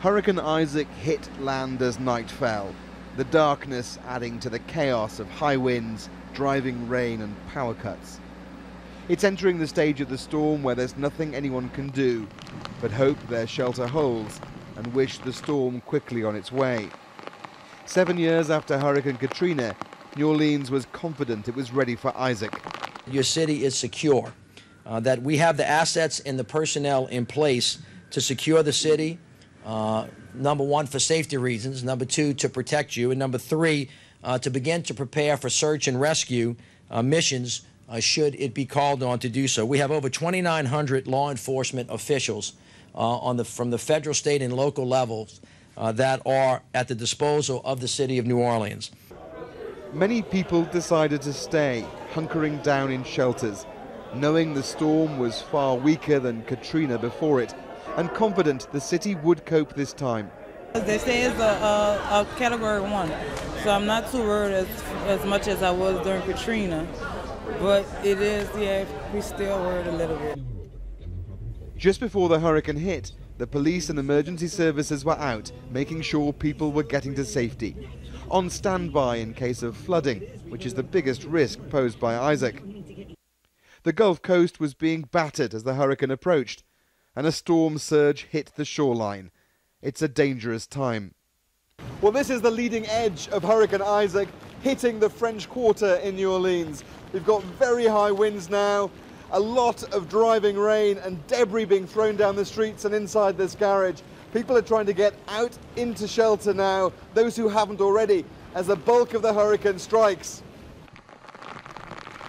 Hurricane Isaac hit land as night fell, the darkness adding to the chaos of high winds, driving rain and power cuts. It's entering the stage of the storm where there's nothing anyone can do but hope their shelter holds and wish the storm quickly on its way. 7 years after Hurricane Katrina, New Orleans was confident it was ready for Isaac. Your city is secure, that we have the assets and the personnel in place to secure the city, number one, for safety reasons, number two, to protect you, and number three, to begin to prepare for search and rescue missions should it be called on to do so. We have over 2,900 law enforcement officials from the federal, state, and local levels that are at the disposal of the city of New Orleans. Many people decided to stay, hunkering down in shelters, knowing the storm was far weaker than Katrina before it, and confident the city would cope this time. They say it's a Category 1, so I'm not too worried as much as I was during Katrina, but it is, yeah, we still worried a little bit. Just before the hurricane hit, the police and emergency services were out, making sure people were getting to safety, on standby in case of flooding, which is the biggest risk posed by Isaac. The Gulf Coast was being battered as the hurricane approached, and a storm surge hit the shoreline. It's a dangerous time. Well, this is the leading edge of Hurricane Isaac hitting the French Quarter in New Orleans. We've got very high winds now, a lot of driving rain and debris being thrown down the streets and inside this garage. People are trying to get out into shelter now, those who haven't already, as the bulk of the hurricane strikes.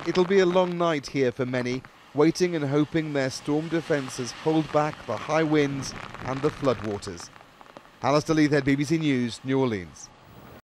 It'll be a long night here for many, waiting and hoping their storm defences hold back the high winds and the floodwaters. Alistair Leithhead, BBC News, New Orleans.